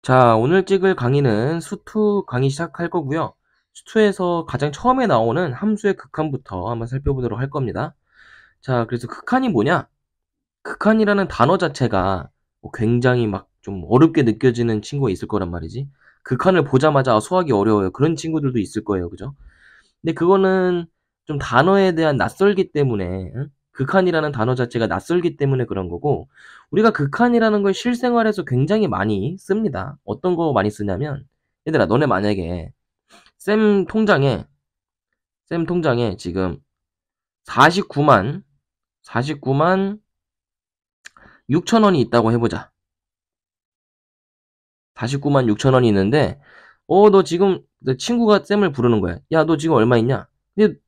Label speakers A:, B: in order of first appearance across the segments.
A: 자, 오늘 찍을 강의는 수2 강의 시작할 거고요. 수2에서 가장 처음에 나오는 함수의 극한부터 한번 살펴보도록 할 겁니다. 자, 그래서 극한이 뭐냐? 극한이라는 단어 자체가 굉장히 막 좀 어렵게 느껴지는 친구가 있을 거란 말이지. 극한을 보자마자 수학이 어려워요. 그런 친구들도 있을 거예요. 그죠? 근데 그거는 좀 단어에 대한 낯설기 때문에, 응? 극한이라는 단어 자체가 낯설기 때문에 그런 거고, 우리가 극한이라는 걸 실생활에서 굉장히 많이 씁니다. 어떤 거 많이 쓰냐면, 얘들아, 너네 만약에 쌤 통장에 지금 49만 6천 원이 있다고 해보자. 49만 6천 원이 있는데, 너 지금, 내 친구가 쌤을 부르는 거야. 야, 너 지금 얼마 있냐? 근데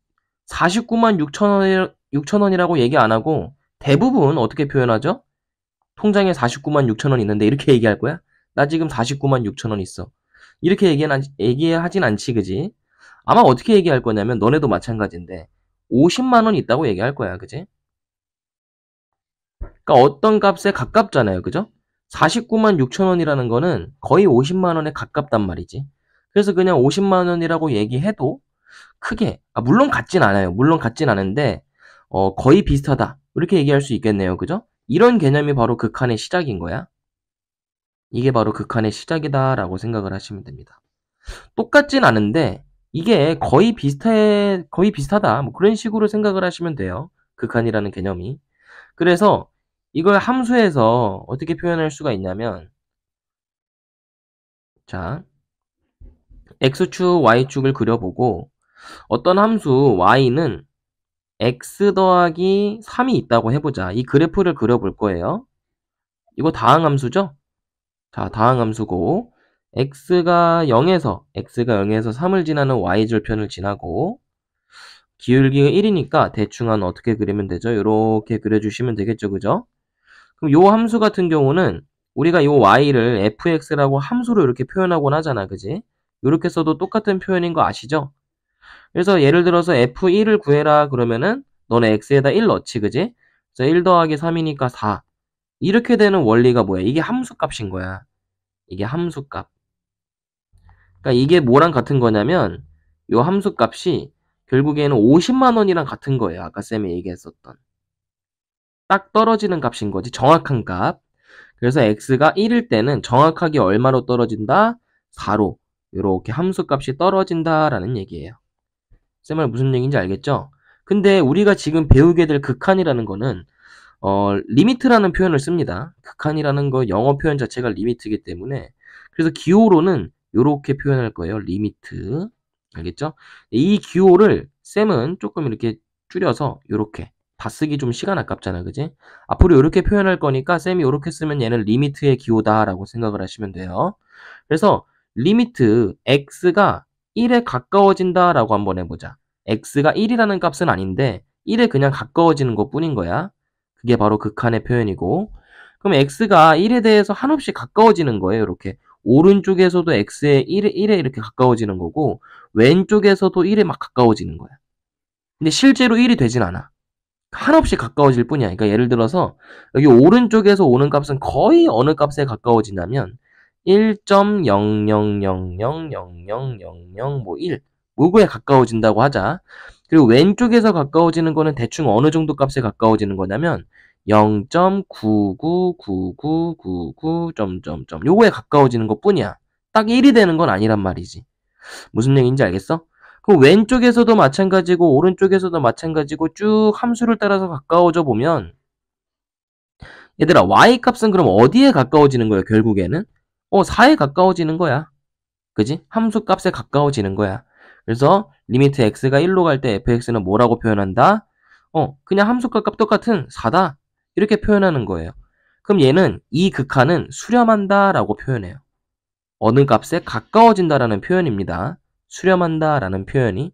A: 49만 6천 원이라고 얘기 안 하고, 대부분 어떻게 표현하죠? 통장에 49만 6천 원 있는데 이렇게 얘기할 거야? 나 지금 49만 6천 원 있어. 이렇게 얘기하진 않지, 그지? 아마 어떻게 얘기할 거냐면, 너네도 마찬가지인데, 50만 원 있다고 얘기할 거야, 그지? 그러니까 어떤 값에 가깝잖아요, 그죠? 49만 6천 원이라는 거는 거의 50만 원에 가깝단 말이지. 그래서 그냥 50만 원이라고 얘기해도 크게, 물론 같진 않아요. 물론 같진 않은데, 거의 비슷하다. 이렇게 얘기할 수 있겠네요, 그죠? 이런 개념이 바로 극한의 시작인 거야. 이게 바로 극한의 시작이다라고 생각을 하시면 됩니다. 똑같진 않은데, 이게 거의 비슷하다. 뭐 그런 식으로 생각을 하시면 돼요. 극한이라는 개념이. 그래서 이걸 함수에서 어떻게 표현할 수가 있냐면, 자, x축, y축을 그려보고, 어떤 함수 y는 x 더하기 3이 있다고 해보자. 이 그래프를 그려볼 거예요. 이거 다항함수죠? 자, 다항함수고, x가 0에서 3을 지나는 y절편을 지나고, 기울기가 1이니까 대충 한 어떻게 그리면 되죠? 이렇게 그려주시면 되겠죠, 그죠? 그럼 요 함수 같은 경우는 우리가 요 y를 fx라고 함수로 이렇게 표현하곤 하잖아, 그지? 이렇게 써도 똑같은 표현인 거 아시죠? 그래서 예를 들어서 f1을 구해라 그러면은 너네 x에다 1 넣지, 그지? 그래서 1 더하기 3이니까 4. 이렇게 되는 원리가 뭐야? 이게 함수값인 거야. 이게 함수값. 그러니까 이게 뭐랑 같은 거냐면 요 함수값이 결국에는 50만 원이랑 같은 거예요. 아까 쌤이 얘기했었던. 딱 떨어지는 값인 거지. 정확한 값. 그래서 x가 1일 때는 정확하게 얼마로 떨어진다? 4로. 이렇게 함수값이 떨어진다라는 얘기예요. 쌤말 무슨 얘기인지 알겠죠? 근데 우리가 지금 배우게 될 극한이라는 거는 리미트라는 표현을 씁니다. 극한이라는 거 영어 표현 자체가 리미트이기 때문에 그래서 기호로는 이렇게 표현할 거예요. 리미트. 알겠죠? 이 기호를 쌤은 조금 이렇게 줄여서 이렇게 다 쓰기 좀 시간 아깝잖아, 그지? 앞으로 이렇게 표현할 거니까 쌤이 이렇게 쓰면 얘는 리미트의 기호다라고 생각을 하시면 돼요. 그래서 리미트 x가 1에 가까워진다라고 한번 해보자. x가 1이라는 값은 아닌데 1에 그냥 가까워지는 것 뿐인 거야. 그게 바로 극한의 표현이고, 그럼 x가 1에 대해서 한없이 가까워지는 거예요. 이렇게 오른쪽에서도 x에 1에 이렇게 가까워지는 거고 왼쪽에서도 1에 막 가까워지는 거야. 근데 실제로 1이 되진 않아. 한없이 가까워질 뿐이야. 그러니까 예를 들어서 여기 오른쪽에서 오는 값은 거의 어느 값에 가까워지냐면 1.00000000 뭐 1, 뭐에 가까워진다고 하자. 그리고 왼쪽에서 가까워지는 거는 대충 어느 정도 값에 가까워지는 거냐면 0.999999 점점점 요거에 가까워지는 것 뿐이야. 딱 1이 되는 건 아니란 말이지. 무슨 얘기인지 알겠어? 그럼 왼쪽에서도 마찬가지고 오른쪽에서도 마찬가지고 쭉 함수를 따라서 가까워져 보면 얘들아 y값은 그럼 어디에 가까워지는 거야 결국에는? 4에 가까워지는 거야. 그지? 함수 값에 가까워지는 거야. 그래서 리미트 x가 1로 갈 때 fx는 뭐라고 표현한다? 그냥 함수값 똑같은 4다. 이렇게 표현하는 거예요. 그럼 얘는 이 극한은 수렴한다 라고 표현해요. 어느 값에 가까워진다라는 표현입니다. 수렴한다라는 표현이.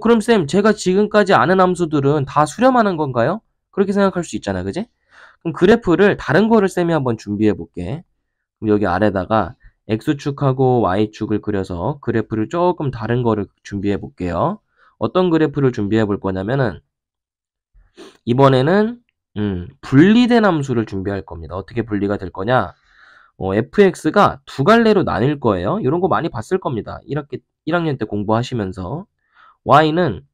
A: 그럼 쌤, 제가 지금까지 아는 함수들은 다 수렴하는 건가요? 그렇게 생각할 수 있잖아, 그지? 그럼 그래프를 다른 거를 쌤이 한번 준비해 볼게. 그럼 여기 아래다가 x축하고 y축을 그려서 그래프를 조금 다른 거를 준비해 볼게요. 어떤 그래프를 준비해 볼 거냐면은 이번에는 분리된 함수를 준비할 겁니다. 어떻게 분리가 될 거냐? fx가 두 갈래로 나뉠 거예요. 이런 거 많이 봤을 겁니다. 1학년 때 공부하시면서. y는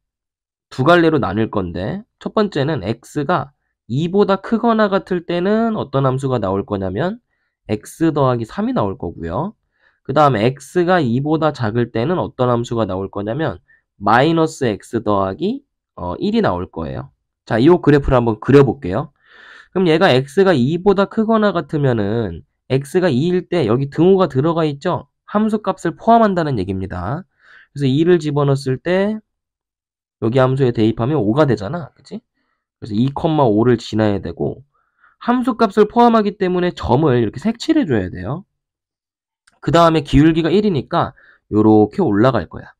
A: 두 갈래로 나눌 건데, 첫 번째는 x가 2보다 크거나 같을 때는 어떤 함수가 나올 거냐면 x 더하기 3이 나올 거고요. 그 다음에 x가 2보다 작을 때는 어떤 함수가 나올 거냐면 마이너스 x 더하기 1이 나올 거예요. 자, 이 그래프를 한번 그려볼게요. 그럼 얘가 x가 2보다 크거나 같으면은 x가 2일 때 여기 등호가 들어가 있죠? 함수 값을 포함한다는 얘기입니다. 그래서 2를 집어넣었을 때 여기 함수에 대입하면 5가 되잖아. 그치? 그래서 2,5를 지나야 되고 함수 값을 포함하기 때문에 점을 이렇게 색칠해 줘야 돼요. 그 다음에 기울기가 1이니까 요렇게 올라갈 거야.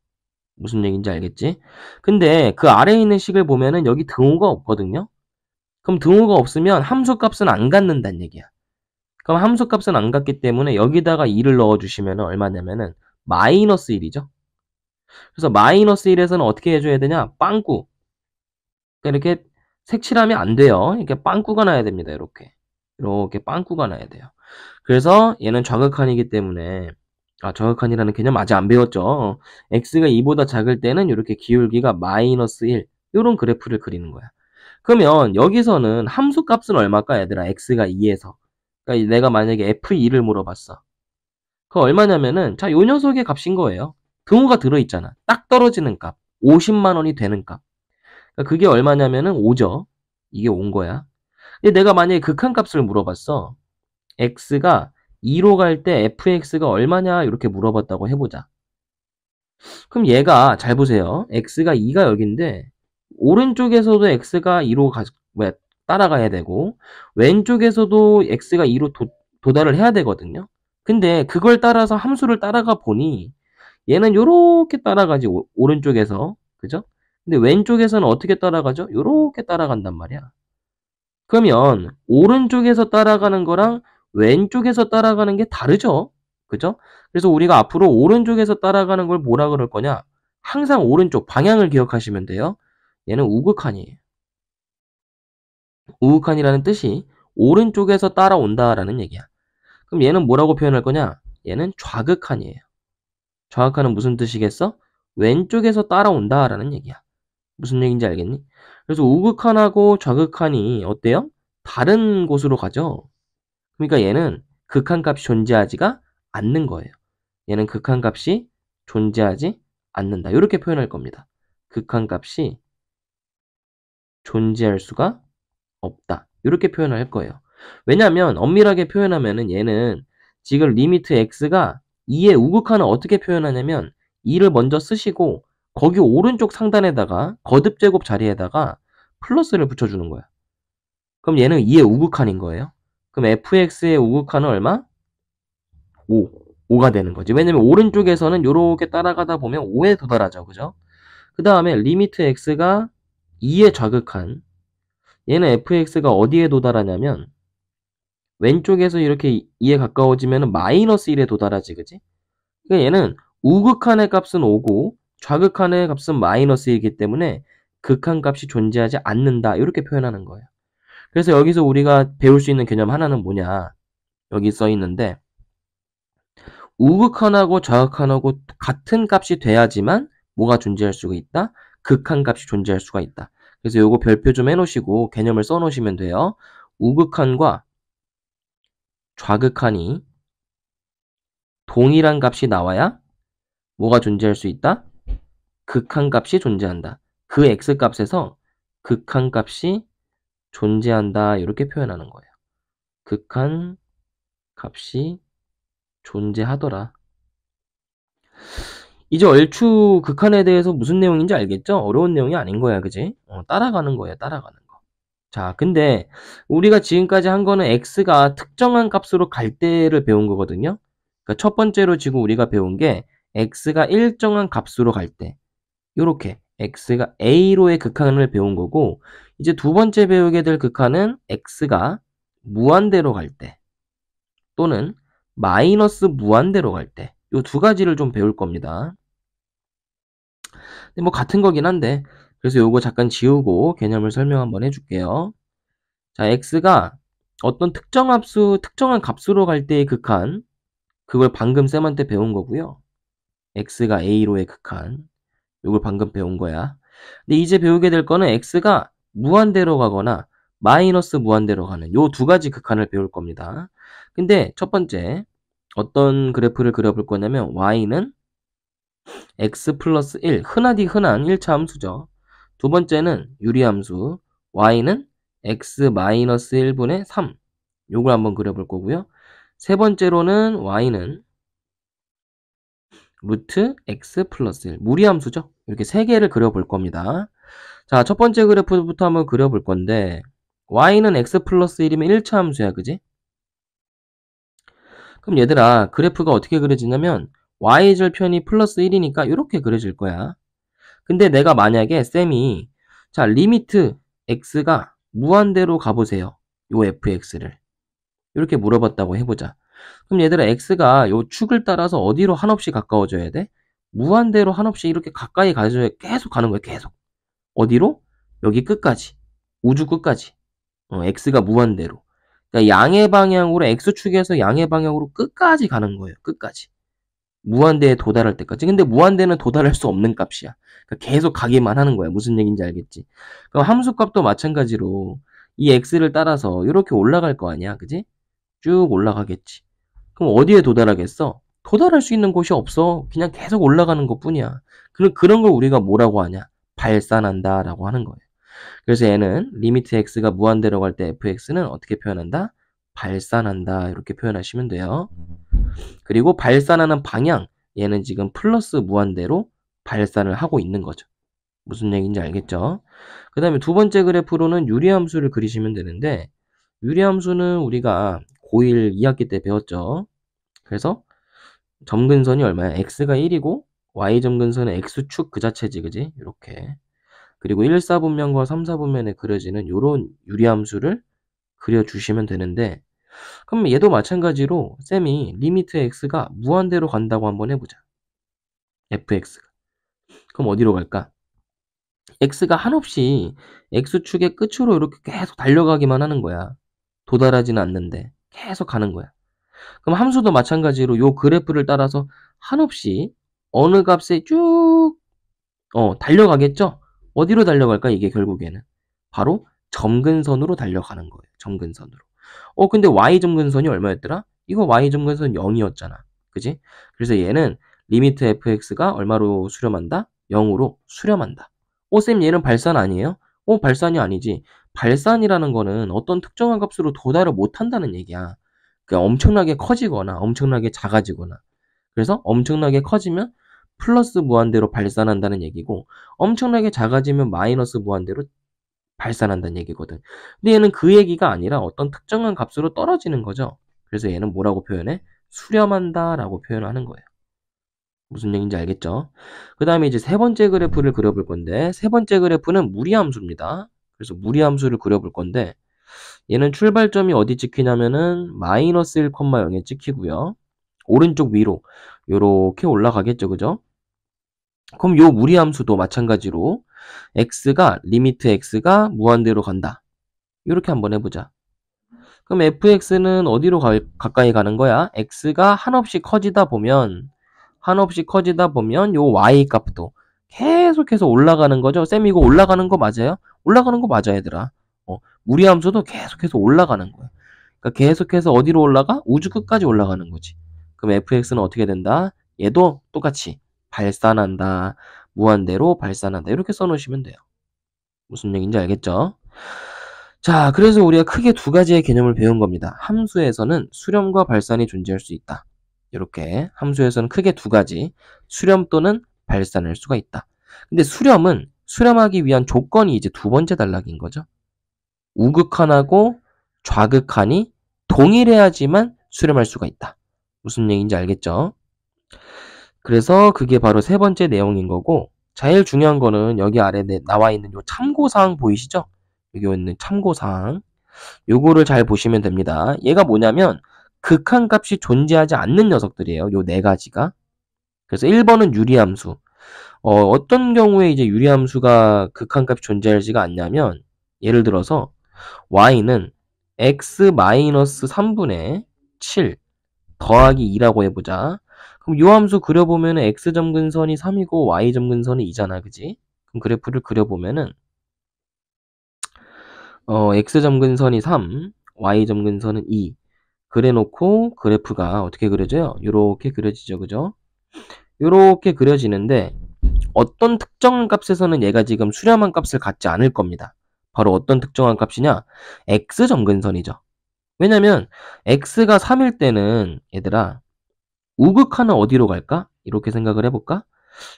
A: 무슨 얘기인지 알겠지? 근데 그 아래에 있는 식을 보면은 여기 등호가 없거든요. 그럼 등호가 없으면 함수 값은 안 갖는다는 얘기야. 그럼 함수 값은 안 갖기 때문에 여기다가 2를 넣어주시면 얼마냐면은 마이너스 1이죠. 그래서 마이너스 1에서는 어떻게 해줘야 되냐? 빵꾸. 그러니까 이렇게 색칠하면 안 돼요. 이렇게 빵꾸가 나야 됩니다. 이렇게 빵꾸가 나야 돼요. 그래서 얘는 좌극한이기 때문에 좌극한이라는 개념 아직 안 배웠죠. x가 2보다 작을 때는 이렇게 기울기가 마이너스 1 이런 그래프를 그리는 거야. 그러면 여기서는 함수 값은 얼마일까 얘들아? x가 2에서. 그러니까 내가 만약에 f2를 물어봤어. 그 얼마냐면은 자, 요 녀석의 값인 거예요. 등호가 들어있잖아. 딱 떨어지는 값. 50만 원이 되는 값. 그러니까 그게 얼마냐면은 5죠. 이게 5인 거야. 근데 내가 만약에 극한값을 물어봤어. x가 2로 갈 때 fx가 얼마냐 이렇게 물어봤다고 해보자. 그럼 얘가 잘 보세요. x가 2가 여기인데 오른쪽에서도 x가 2로 따라가야 되고 왼쪽에서도 x가 2로 도달을 해야 되거든요. 근데 그걸 따라서 함수를 따라가 보니 얘는 요렇게 따라가지 오른쪽에서. 그죠? 근데 왼쪽에서는 어떻게 따라가죠? 요렇게 따라간단 말이야. 그러면 오른쪽에서 따라가는 거랑 왼쪽에서 따라가는 게 다르죠? 그죠? 그래서 우리가 앞으로 오른쪽에서 따라가는 걸 뭐라 그럴 거냐? 항상 오른쪽 방향을 기억하시면 돼요. 얘는 우극한이에요. 우극한이라는 뜻이 오른쪽에서 따라온다라는 얘기야. 그럼 얘는 뭐라고 표현할 거냐? 얘는 좌극한이에요. 좌극한은 무슨 뜻이겠어? 왼쪽에서 따라온다라는 얘기야. 무슨 얘기인지 알겠니? 그래서 우극한하고 좌극한이 어때요? 다른 곳으로 가죠. 그러니까 얘는 극한값이 존재하지가 않는 거예요. 얘는 극한값이 존재하지 않는다. 이렇게 표현할 겁니다. 극한값이 존재할 수가 없다. 이렇게 표현을 할 거예요. 왜냐하면 엄밀하게 표현하면은 얘는 지금 리미트 x가 2의 우극한을 어떻게 표현하냐면 2를 먼저 쓰시고 거기 오른쪽 상단에다가 거듭제곱 자리에다가 플러스를 붙여주는 거야. 그럼 얘는 2의 우극한인 거예요. 그럼 fx의 우극한은 얼마? 5. 5가 되는 거지. 왜냐면 오른쪽에서는 이렇게 따라가다 보면 5에 도달하죠. 그죠? 그 다음에 리미트 x가 2의 좌극한. 얘는 fx가 어디에 도달하냐면 왼쪽에서 이렇게 2에 가까워지면 마이너스 1에 도달하지. 그지? 그러니까 얘는 우극한의 값은 5고 좌극한의 값은 마이너스 1이기 때문에 극한값이 존재하지 않는다. 이렇게 표현하는 거예요. 그래서 여기서 우리가 배울 수 있는 개념 하나는 뭐냐? 여기 써 있는데 우극한하고 좌극한하고 같은 값이 돼야지만 뭐가 존재할 수가 있다? 극한값이 존재할 수가 있다. 그래서 요거 별표 좀 해놓으시고 개념을 써놓으시면 돼요. 우극한과 좌극한이 동일한 값이 나와야 뭐가 존재할 수 있다? 극한값이 존재한다. 그 x값에서 극한값이 존재한다. 이렇게 표현하는 거예요. 극한값이 존재하더라. 이제 얼추 극한에 대해서 무슨 내용인지 알겠죠? 어려운 내용이 아닌 거야, 그지? 따라가는 거예요, 따라가는 거. 자, 근데 우리가 지금까지 한 거는 x가 특정한 값으로 갈 때를 배운 거거든요. 그러니까 첫 번째로 지금 우리가 배운 게 x가 일정한 값으로 갈 때, 요렇게 x가 a로의 극한을 배운 거고, 이제 두 번째 배우게 될 극한은 x가 무한대로 갈 때, 또는 마이너스 무한대로 갈 때, 요 두 가지를 좀 배울 겁니다. 근데 뭐 같은 거긴 한데, 그래서 요거 잠깐 지우고 개념을 설명 한번 해줄게요. 자, x가 어떤 특정한 값으로 갈 때의 극한, 그걸 방금 쌤한테 배운 거고요. x가 a로의 극한, 이걸 방금 배운 거야. 근데 이제 배우게 될 거는 x가 무한대로 가거나 마이너스 무한대로 가는 요 두 가지 극한을 배울 겁니다. 근데 첫 번째 어떤 그래프를 그려볼 거냐면 y는 x 플러스 1, 흔한 1차 함수죠. 두 번째는 유리함수 y는 x 마이너스 1분의 3, 요걸 한번 그려볼 거고요. 세 번째로는 y는 루트 x 플러스 1, 무리함수죠. 이렇게 세 개를 그려볼 겁니다. 자, 첫 번째 그래프부터 한번 그려볼 건데 y는 x 플러스 1이면 1차 함수야, 그지? 그럼 얘들아, 그래프가 어떻게 그려지냐면 y절편이 플러스 1이니까 이렇게 그려질 거야. 근데 내가 만약에 쌤이 자, 리미트 x가 무한대로 가보세요. 요 fx를. 이렇게 물어봤다고 해보자. 그럼 얘들아, x가 요 축을 따라서 어디로 한없이 가까워져야 돼? 무한대로 한없이 이렇게 가까이 가져야 계속 가는 거야, 계속. 어디로? 여기 끝까지. 우주 끝까지. x가 무한대로. 그러니까 양의 방향으로, x축에서 양의 방향으로 끝까지 가는 거예요, 끝까지. 무한대에 도달할 때까지. 근데 무한대는 도달할 수 없는 값이야. 그러니까 계속 가기만 하는 거야. 무슨 얘기인지 알겠지? 그럼 함수값도 마찬가지로 이 x를 따라서 이렇게 올라갈 거 아니야, 그지? 쭉 올라가겠지. 그럼 어디에 도달하겠어? 도달할 수 있는 곳이 없어. 그냥 계속 올라가는 것 뿐이야. 그런 걸 우리가 뭐라고 하냐? 발산한다 라고 하는 거예요. 그래서 얘는 리미트 x가 무한대로 갈 때 fx는 어떻게 표현한다? 발산한다, 이렇게 표현하시면 돼요. 그리고 발산하는 방향, 얘는 지금 플러스 무한대로 발산을 하고 있는 거죠. 무슨 얘기인지 알겠죠? 그 다음에 두 번째 그래프로는 유리함수를 그리시면 되는데, 유리함수는 우리가 고1 2학기 때 배웠죠. 그래서 점근선이 얼마야? x가 1이고 y 점근선은 x축 그 자체지, 그지? 이렇게. 그리고 1, 4분면과 3, 4분면에 그려지는 요런 유리함수를 그려주시면 되는데, 그럼 얘도 마찬가지로 쌤이 리미트 x가 무한대로 간다고 한번 해보자. fx가. 그럼 어디로 갈까? x가 한없이 x축의 끝으로 이렇게 계속 달려가기만 하는 거야. 도달하지는 않는데 계속 가는 거야. 그럼 함수도 마찬가지로 요 그래프를 따라서 한없이 어느 값에 쭉 달려가겠죠? 어디로 달려갈까? 이게 결국에는 바로 점근선으로 달려가는 거예요. 점근선으로. 근데 y점근선이 얼마였더라? 이거 y점근선 0이었잖아. 그지? 그래서 얘는 리미트 fx가 얼마로 수렴한다? 0으로 수렴한다. 쌤, 얘는 발산 아니에요? 발산이 아니지. 발산이라는 거는 어떤 특정한 값으로 도달을 못한다는 얘기야. 그러니까 엄청나게 커지거나 엄청나게 작아지거나. 그래서 엄청나게 커지면 플러스 무한대로 발산한다는 얘기고, 엄청나게 작아지면 마이너스 무한대로 발산한다는 얘기거든. 근데 얘는 그 얘기가 아니라 어떤 특정한 값으로 떨어지는 거죠. 그래서 얘는 뭐라고 표현해? 수렴한다 라고 표현하는 거예요. 무슨 얘기인지 알겠죠? 그 다음에 이제 세 번째 그래프를 그려볼 건데, 세 번째 그래프는 무리함수입니다. 그래서 무리함수를 그려볼 건데, 얘는 출발점이 어디 찍히냐면은 마이너스 1,0에 찍히고요. 오른쪽 위로 요렇게 올라가겠죠, 그죠? 그럼 요 무리함수도 마찬가지로 x가 리미트 x가 무한대로 간다. 이렇게 한번 해보자. 그럼 fx는 어디로 가까이 가는 거야? x가 한없이 커지다 보면 요 y 값도 계속해서 올라가는 거죠. 쌤, 이거 올라가는 거 맞아요? 올라가는 거 맞아, 얘들아. 무리함수도 계속해서 올라가는 거야. 그러니까 계속해서 어디로 올라가? 우주 끝까지 올라가는 거지. 그럼 fx는 어떻게 된다? 얘도 똑같이 발산한다. 무한대로 발산한다. 이렇게 써놓으시면 돼요. 무슨 얘기인지 알겠죠? 자, 그래서 우리가 크게 두 가지의 개념을 배운 겁니다. 함수에서는 수렴과 발산이 존재할 수 있다. 이렇게 함수에서는 크게 두 가지, 수렴 또는 발산할 수가 있다. 근데 수렴은 수렴하기 위한 조건이 이제 두 번째 단락인 거죠. 우극한하고 좌극한이 동일해야지만 수렴할 수가 있다. 무슨 얘기인지 알겠죠? 그래서 그게 바로 세 번째 내용인 거고, 제일 중요한 거는 여기 아래 나와 있는 요 참고사항 보이시죠? 여기 있는 참고사항. 요거를 잘 보시면 됩니다. 얘가 뭐냐면 극한값이 존재하지 않는 녀석들이에요. 요 네 가지가. 그래서 1번은 유리함수. 어떤 경우에 이제 유리함수가 극한값이 존재하지가 않냐면, 예를 들어서 y는 x-3분의 7 더하기 2라고 해보자. 그럼 요 함수 그려보면은 x점근선이 3이고 y점근선이 2잖아. 그지? 그럼 그래프를 그려보면은 x점근선이 3, y점근선은 2 그래놓고 그래프가 어떻게 그려져요? 요렇게 그려지죠. 그죠? 요렇게 그려지는데 어떤 특정한 값에서는 얘가 지금 수렴한 값을 갖지 않을 겁니다. 바로 어떤 특정한 값이냐? x점근선이죠. 왜냐면 x가 3일 때는 얘들아 우극한은 어디로 갈까? 이렇게 생각을 해볼까?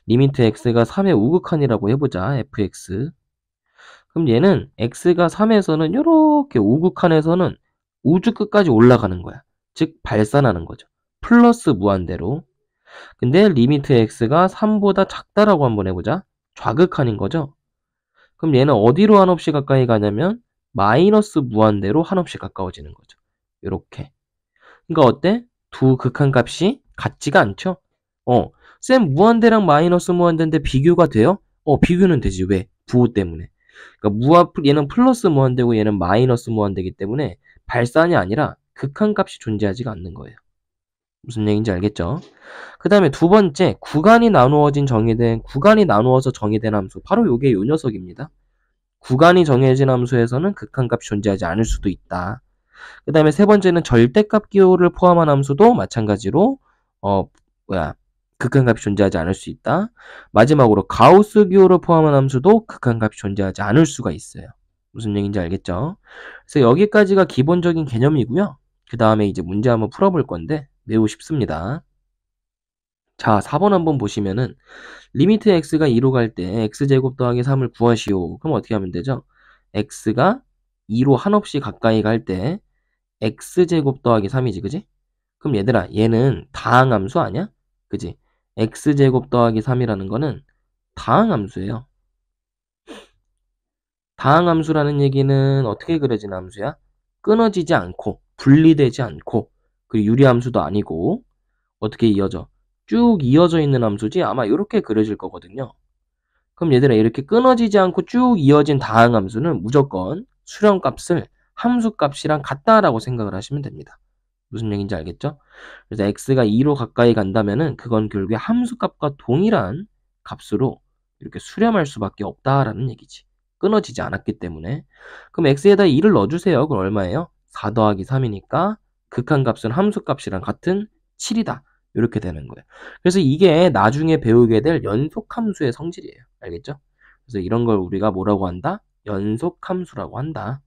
A: 리미트 x가 3의 우극한이라고 해보자. fx. 그럼 얘는 x가 3에서는 이렇게 우극한에서는 우주 끝까지 올라가는 거야. 즉 발산하는 거죠. 플러스 무한대로. 근데 리미트 x가 3보다 작다라고 한번 해보자. 좌극한인 거죠. 그럼 얘는 어디로 한없이 가까이 가냐면 마이너스 무한대로 한없이 가까워지는 거죠. 이렇게. 그러니까 어때? 두 극한 값이 같지가 않죠? 쌤 무한대랑 마이너스 무한대인데 비교가 돼요? 비교는 되지. 왜? 부호 때문에. 그러니까 얘는 플러스 무한대고 얘는 마이너스 무한대이기 때문에 발산이 아니라 극한 값이 존재하지가 않는 거예요. 무슨 얘기인지 알겠죠? 그 다음에 두 번째, 구간이 나누어서 정의된 함수. 바로 요게 요 녀석입니다. 구간이 정해진 함수에서는 극한 값이 존재하지 않을 수도 있다. 그 다음에 세 번째는 절대값 기호를 포함한 함수도 마찬가지로 극한값이 존재하지 않을 수 있다. 마지막으로 가우스 기호를 포함한 함수도 극한값이 존재하지 않을 수가 있어요. 무슨 얘기인지 알겠죠? 그래서 여기까지가 기본적인 개념이고요. 그 다음에 이제 문제 한번 풀어볼 건데 매우 쉽습니다. 자, 4번 한번 보시면은 리미트 x가 2로 갈 때 x제곱 더하기 3을 구하시오. 그럼 어떻게 하면 되죠? x가 2로 한없이 가까이 갈 때 x제곱 더하기 3이지, 그지? 그럼 얘들아, 얘는 다항함수 아니야? 그지? x제곱 더하기 3이라는 거는 다항함수예요. 다항함수라는 얘기는 어떻게 그려진 함수야? 끊어지지 않고, 분리되지 않고, 그 유리함수도 아니고, 어떻게 이어져? 쭉 이어져 있는 함수지? 아마 이렇게 그려질 거거든요. 그럼 얘들아, 이렇게 끊어지지 않고 쭉 이어진 다항함수는 무조건 수렴값을 함수값이랑 같다라고 생각을 하시면 됩니다. 무슨 얘기인지 알겠죠? 그래서 x가 2로 가까이 간다면은 그건 결국에 함수값과 동일한 값으로 이렇게 수렴할 수밖에 없다라는 얘기지. 끊어지지 않았기 때문에. 그럼 x에다 2를 넣어주세요. 그럼 얼마예요? 4 더하기 3이니까 극한값은 함수값이랑 같은 7이다. 이렇게 되는 거예요. 그래서 이게 나중에 배우게 될 연속함수의 성질이에요. 알겠죠? 그래서 이런 걸 우리가 뭐라고 한다? 연속함수라고 한다.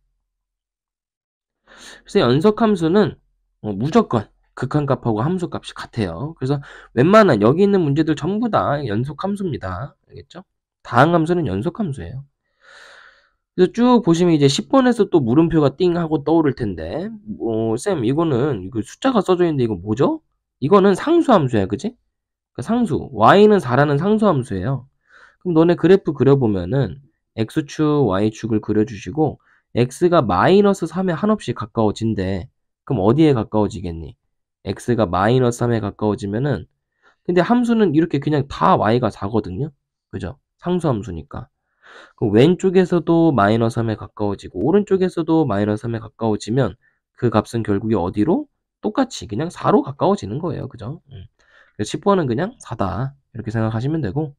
A: 그래서 연속함수는 무조건 극한값하고 함수값이 같아요. 그래서 웬만한 여기 있는 문제들 전부 다 연속함수입니다. 알겠죠? 다항함수는 연속함수예요. 그래서 쭉 보시면 이제 10번에서 또 물음표가 띵 하고 떠오를 텐데 쌤 이거는 이거 숫자가 써져 있는데 이거 뭐죠? 이거는 상수함수야. 그지? 그러니까 상수 y는 4라는 상수함수예요. 그럼 너네 그래프 그려보면은 x축, y축을 그려주시고 x가 마이너스 3에 한없이 가까워진대. 그럼 어디에 가까워지겠니? x가 마이너스 3에 가까워지면은 근데 함수는 이렇게 그냥 다 y가 4거든요. 그죠? 상수함수니까. 그럼 왼쪽에서도 마이너스 3에 가까워지고 오른쪽에서도 마이너스 3에 가까워지면 그 값은 결국에 어디로? 똑같이 그냥 4로 가까워지는 거예요. 그죠? 그래서 10번은 그냥 4다. 이렇게 생각하시면 되고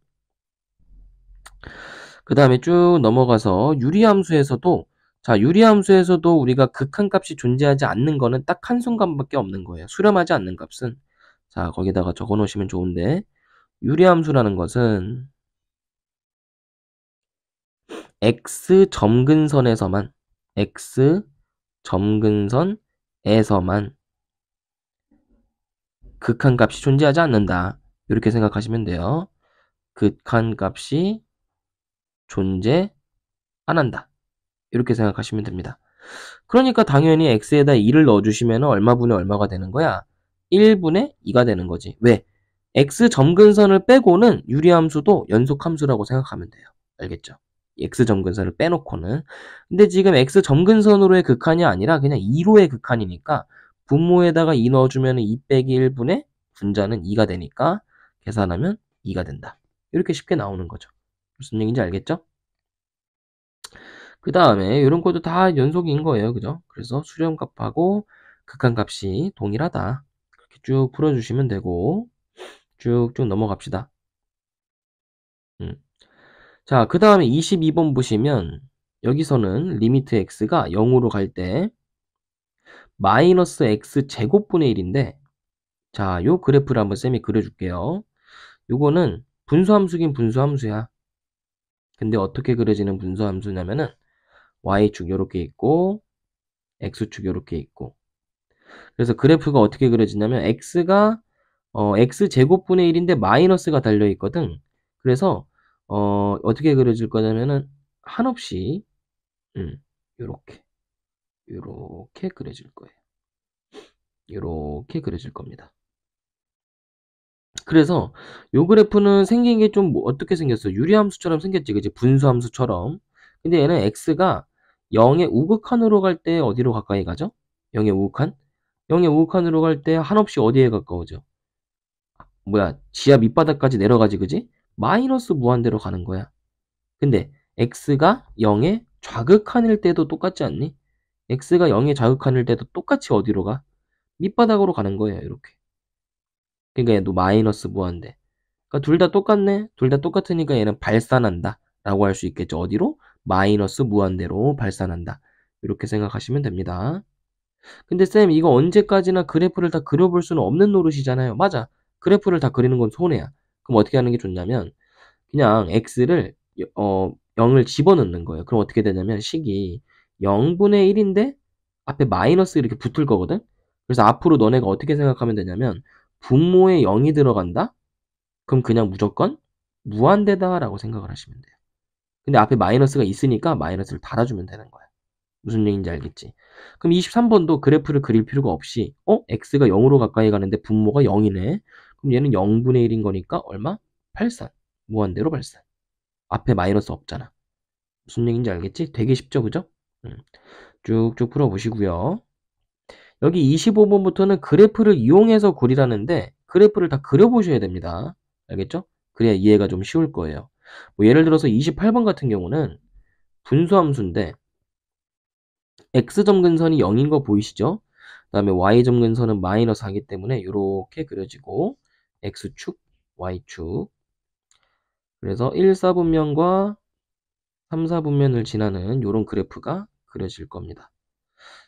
A: 그 다음에 쭉 넘어가서 유리함수에서도 유리함수에서도 우리가 극한값이 존재하지 않는 거는 딱 한순간밖에 없는 거예요. 수렴하지 않는 값은 거기다가 적어 놓으시면 좋은데 유리함수라는 것은 x점근선에서만 극한값이 존재하지 않는다. 이렇게 생각하시면 돼요. 극한값이 존재 안 한다. 이렇게 생각하시면 됩니다. 그러니까 당연히 x에다 2를 넣어주시면 얼마분의 얼마가 되는 거야? 1분의 2가 되는 거지. 왜? x 점근선을 빼고는 유리함수도 연속함수라고 생각하면 돼요. 알겠죠? x 점근선을 빼놓고는. 근데 지금 x 점근선으로의 극한이 아니라 그냥 2로의 극한이니까 분모에다가 2 넣어주면 2 빼기 1분의 분자는 2가 되니까 계산하면 2가 된다. 이렇게 쉽게 나오는 거죠. 무슨 얘기인지 알겠죠? 그 다음에 이런 것도 다 연속인 거예요. 그죠? 그래서 수렴값하고 극한값이 동일하다. 그렇게 쭉 풀어주시면 되고 쭉쭉 넘어갑시다. 자, 그 다음에 22번 보시면 여기서는 리미트 x가 0으로 갈 때 마이너스 x 제곱분의 1인데 자, 요 그래프를 한번 쌤이 그려줄게요. 요거는 분수함수긴 분수함수야. 근데 어떻게 그려지는 분수함수냐면은 y축 요렇게 있고 x축 요렇게 있고 그래서 그래프가 어떻게 그려지냐면 x가 x제곱분의 1인데 마이너스가 달려있거든. 그래서 어떻게 그려질 거냐면은 한없이 요렇게 그려질 거예요. 요렇게 그려질 겁니다. 그래서 요 그래프는 생긴 게 좀 어떻게 생겼어? 유리함수처럼 생겼지, 그치? 분수함수처럼. 근데 얘는 x가 0의 우극한으로 갈 때 어디로 가까이 가죠? 0의 우극한? 0의 우극한으로 갈 때 한없이 어디에 가까워져? 뭐야, 지하 밑바닥까지 내려가지, 그지? 마이너스 무한대로 가는 거야. 근데 x가 0의 좌극한일 때도 똑같지 않니? x가 0의 좌극한일 때도 똑같이 어디로 가? 밑바닥으로 가는 거예요, 이렇게. 그러니까 얘도 마이너스 무한대. 그러니까 둘 다 똑같네? 둘 다 똑같으니까 얘는 발산한다 라고 할 수 있겠죠. 어디로? 마이너스 무한대로 발산한다. 이렇게 생각하시면 됩니다. 근데 쌤 이거 언제까지나 그래프를 다 그려볼 수는 없는 노릇이잖아요. 맞아. 그래프를 다 그리는 건 손해야. 그럼 어떻게 하는 게 좋냐면 그냥 x를 0을 집어넣는 거예요. 그럼 어떻게 되냐면 식이 0분의 1인데 앞에 마이너스 이렇게 붙을 거거든. 그래서 앞으로 너네가 어떻게 생각하면 되냐면 분모에 0이 들어간다? 그럼 그냥 무조건 무한대다 라고 생각을 하시면 돼요. 근데 앞에 마이너스가 있으니까 마이너스를 달아주면 되는 거야. 무슨 얘기인지 알겠지? 그럼 23번도 그래프를 그릴 필요가 없이 x가 0으로 가까이 가는데 분모가 0이네. 그럼 얘는 0분의 1인 거니까 얼마? 발산. 무한대로 발산. 앞에 마이너스 없잖아. 무슨 얘기인지 알겠지? 되게 쉽죠, 그죠? 쭉쭉 풀어보시고요. 여기 25번부터는 그래프를 이용해서 그리라는데 그래프를 다 그려보셔야 됩니다. 알겠죠? 그래야 이해가 좀 쉬울 거예요. 뭐 예를 들어서 28번 같은 경우는 분수함수인데 x점 근선이 0인 거 보이시죠? 그 다음에 y점 근선은 마이너스 하기 때문에 이렇게 그려지고 x축, y축 그래서 1, 4분면과 3, 4분면을 지나는 이런 그래프가 그려질 겁니다.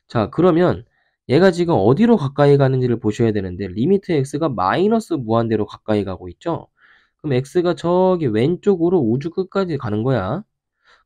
A: 자, 그러면 얘가 지금 어디로 가까이 가는지를 보셔야 되는데 리미트 x가 마이너스 무한대로 가까이 가고 있죠? 그럼 x가 저기 왼쪽으로 우주 끝까지 가는 거야.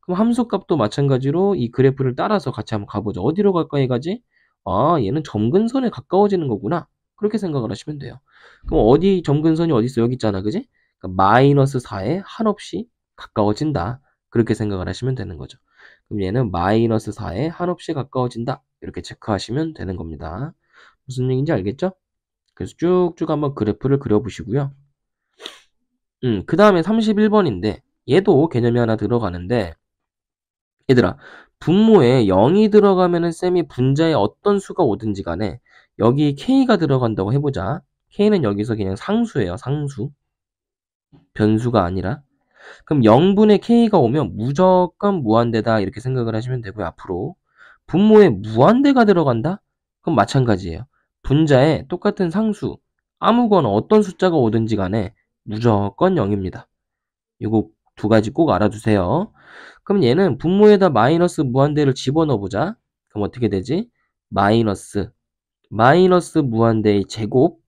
A: 그럼 함수값도 마찬가지로 이 그래프를 따라서 같이 한번 가보죠. 어디로 가까이 가지? 아, 얘는 점근선에 가까워지는 거구나. 그렇게 생각을 하시면 돼요. 그럼 어디 점근선이 어디 있어? 여기 있잖아, 그지? 그러니까 마이너스 4에 한없이 가까워진다. 그렇게 생각을 하시면 되는 거죠. 그럼 얘는 마이너스 4에 한없이 가까워진다. 이렇게 체크하시면 되는 겁니다. 무슨 얘기인지 알겠죠? 그래서 쭉쭉 한번 그래프를 그려보시고요. 그 다음에 31번인데 얘도 개념이 하나 들어가는데 얘들아, 분모에 0이 들어가면은 쌤이 분자에 어떤 수가 오든지 간에 여기 K가 들어간다고 해보자. K는 여기서 그냥 상수예요, 상수. 변수가 아니라. 그럼 0분의 K가 오면 무조건 무한대다 이렇게 생각을 하시면 되고요, 앞으로. 분모에 무한대가 들어간다? 그럼 마찬가지예요. 분자에 똑같은 상수, 아무거나 어떤 숫자가 오든지 간에 무조건 0입니다. 이거 두 가지 꼭 알아두세요. 그럼 얘는 분모에다 마이너스 무한대를 집어넣어 보자. 그럼 어떻게 되지? 마이너스 무한대의 제곱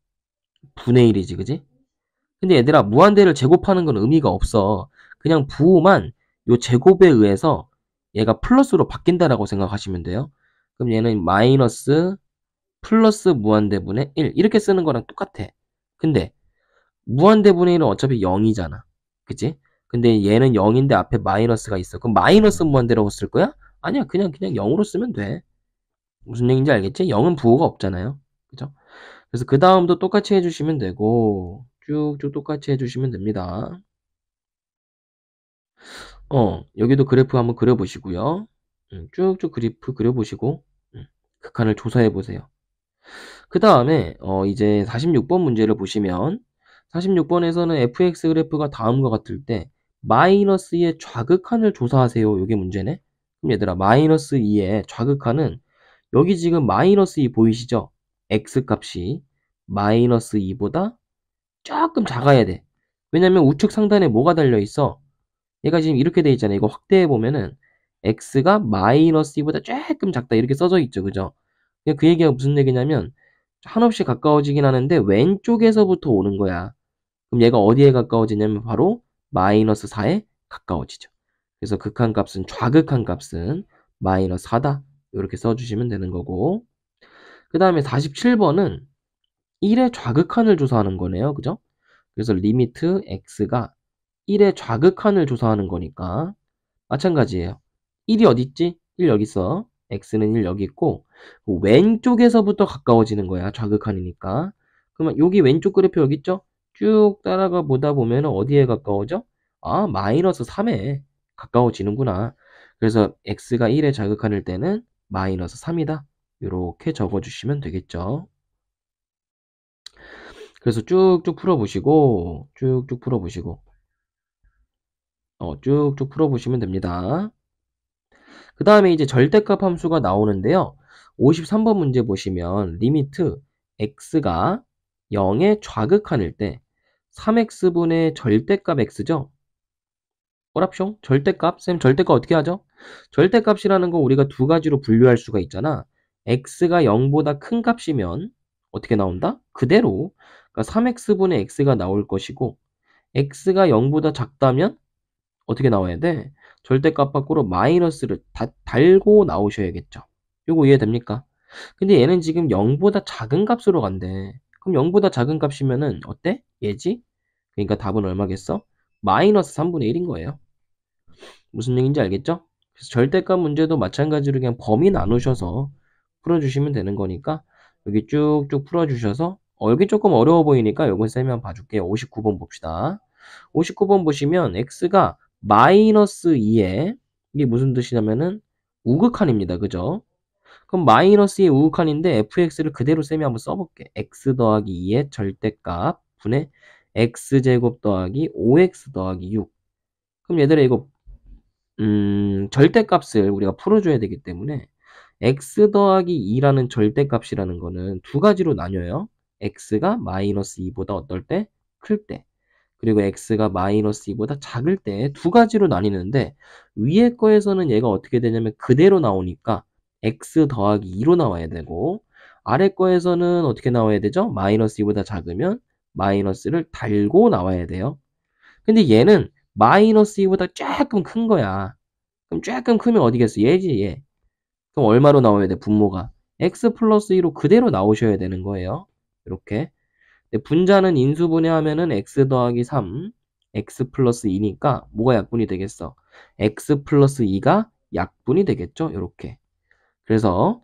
A: 분의 1이지, 그지? 근데 얘들아, 무한대를 제곱하는 건 의미가 없어. 그냥 부호만 요 제곱에 의해서 얘가 플러스로 바뀐다라고 생각하시면 돼요. 그럼 얘는 마이너스 플러스 무한대분의 1 이렇게 쓰는 거랑 똑같아. 근데 무한대분의 1은 어차피 0이잖아. 그치? 근데 얘는 0인데 앞에 마이너스가 있어. 그럼 마이너스 무한대라고 쓸 거야? 아니야. 그냥 0으로 쓰면 돼. 무슨 얘기인지 알겠지? 0은 부호가 없잖아요. 그죠? 그래서 그 다음도 똑같이 해주시면 되고 쭉쭉 똑같이 해주시면 됩니다. 여기도 그래프 한번 그려보시고요. 쭉쭉 그래프 그려보시고 극한을 조사해 보세요. 그 다음에 이제 46번 문제를 보시면 46번에서는 fx 그래프가 다음과 같을 때 마이너스의 좌극한을 조사하세요. 이게 문제네. 그럼 얘들아 마이너스 2의 좌극하는 여기 지금 마이너스 2 보이시죠? x값이 마이너스 2보다 조금 작아야 돼. 왜냐면 우측 상단에 뭐가 달려있어? 얘가 지금 이렇게 돼 있잖아요. 이거 확대해보면은 x가 마이너스 2보다 조금 작다 이렇게 써져 있죠. 그죠? 그 얘기가 무슨 얘기냐면 한없이 가까워지긴 하는데 왼쪽에서부터 오는 거야. 그럼 얘가 어디에 가까워지냐면 바로 마이너스 4에 가까워지죠. 그래서 극한값은 좌극한값은 마이너스 4다. 이렇게 써주시면 되는 거고 그 다음에 47번은 1의 좌극한을 조사하는 거네요. 그죠? 그래서 리미트 x가 1의 좌극한을 조사하는 거니까 마찬가지예요. 1이 어디 있지? 1 여기 있어. x는 1 여기 있고 왼쪽에서부터 가까워지는 거야. 좌극한이니까. 그러면 여기 왼쪽 그래프 여기 있죠? 쭉 따라가 보다 보면 어디에 가까워져? 아, 마이너스 3에 가까워지는구나. 그래서 x가 1의 좌극한일 때는 마이너스 3이다. 이렇게 적어주시면 되겠죠. 그래서 쭉쭉 풀어보시고 쭉쭉 풀어보시면 됩니다. 그 다음에 이제 절대값 함수가 나오는데요. 53번 문제 보시면 리미트 x가 0의 좌극한일 때 3x분의 절대값 x죠. 오랍쇼? 절대값? 쌤 절대값 어떻게 하죠? 절대값이라는 거 우리가 두 가지로 분류할 수가 있잖아. x가 0보다 큰 값이면 어떻게 나온다? 그대로 그러니까 3x분의 x가 나올 것이고 x가 0보다 작다면 어떻게 나와야 돼? 절대값 밖으로 마이너스를 달고 나오셔야겠죠. 요거 이해됩니까? 근데 얘는 지금 0보다 작은 값으로 간대. 그럼 0보다 작은 값이면은 어때? 얘지? 그러니까 답은 얼마겠어? 마이너스 3분의 1인 거예요. 무슨 얘기인지 알겠죠? 그래서 절대값 문제도 마찬가지로 그냥 범위 나누셔서 풀어주시면 되는 거니까 여기 쭉쭉 풀어주셔서 여기 조금 어려워 보이니까 요건 쌤이 한번 봐줄게요. 59번 봅시다. 59번 보시면 x가 마이너스 2에 이게 무슨 뜻이냐면은 우극한입니다. 그죠? 그럼 마이너스 2의 우극한인데 fx를 그대로 쌤이 한번 써볼게. x 더하기 2의 절대값 분의 x제곱 더하기 5x 더하기 6. 그럼 얘들아 이거 절대값을 우리가 풀어줘야 되기 때문에 x 더하기 2라는 절대값이라는 거는 두 가지로 나뉘어요. x가 마이너스 2보다 어떨 때? 클 때. 그리고 x가 마이너스 2보다 작을 때 두 가지로 나뉘는데 위에 거에서는 얘가 어떻게 되냐면 그대로 나오니까 x 더하기 2로 나와야 되고 아래 거에서는 어떻게 나와야 되죠? 마이너스 2보다 작으면 마이너스를 달고 나와야 돼요. 근데 얘는 마이너스 2보다 조금 큰 거야. 그럼 조금 크면 어디겠어? 얘지 얘. 그럼 얼마로 나와야 돼? 분모가. x 플러스 2로 그대로 나오셔야 되는 거예요. 이렇게. 분자는 인수분해하면은 x 더하기 3, x 플러스 2니까 뭐가 약분이 되겠어? x 플러스 2가 약분이 되겠죠? 이렇게. 그래서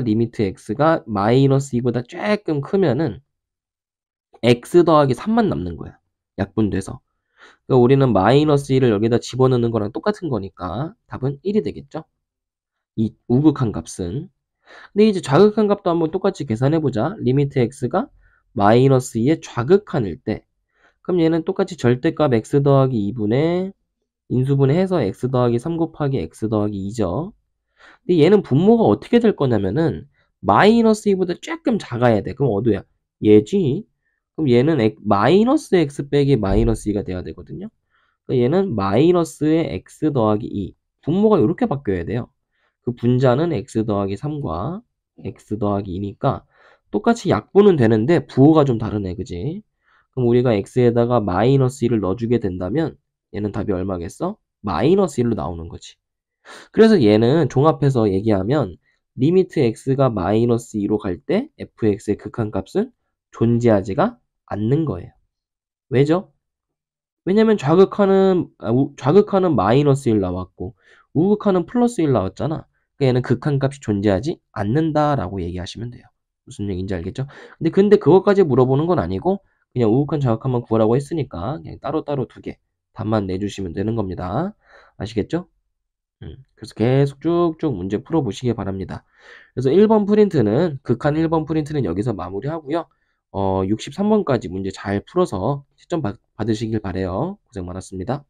A: 리미트 x가 마이너스 2보다 조금 크면은 x 더하기 3만 남는 거야. 약분돼서. 그러니까 우리는 마이너스 1을 여기다 집어넣는 거랑 똑같은 거니까 답은 1이 되겠죠? 이 우극한 값은. 근데 이제 좌극한 값도 한번 똑같이 계산해보자. 리미트 x가 마이너스 2의 좌극한일 때 그럼 얘는 똑같이 절대값 x 더하기 2분의 인수분해해서 x 더하기 3 곱하기 x 더하기 2죠. 근데 얘는 분모가 어떻게 될 거냐면은 마이너스 2보다 조금 작아야 돼. 그럼 어디야? 얘지? 그럼 얘는 마이너스 x 빼기 마이너스 2가 돼야 되거든요. 그러니까 얘는 마이너스의 x 더하기 2. 분모가 이렇게 바뀌어야 돼요. 그 분자는 x 더하기 3과 x 더하기 2니까 똑같이 약분은 되는데 부호가 좀 다르네. 그지? 그럼 우리가 x에다가 마이너스 1을 넣어주게 된다면 얘는 답이 얼마겠어? 마이너스 1로 나오는 거지. 그래서 얘는 종합해서 얘기하면 리미트 x가 마이너스 2로 갈 때 fx의 극한값은 존재하지가 않는 거예요. 왜죠? 왜냐면 좌극하는 마이너스 1 나왔고 우극하는 플러스 1 나왔잖아. 그러니까 얘는 극한값이 존재하지 않는다라고 얘기하시면 돼요. 무슨 얘기인지 알겠죠? 근데 그것까지 물어보는 건 아니고 그냥 우극한 좌극한만 구하라고 했으니까 그냥 따로따로 두 개 답만 내주시면 되는 겁니다. 아시겠죠? 그래서 계속 쭉쭉 문제 풀어보시기 바랍니다. 그래서 1번 프린트는 극한 1번 프린트는 여기서 마무리하고요. 63번까지 문제 잘 풀어서 시점 받으시길 바래요. 고생 많았습니다.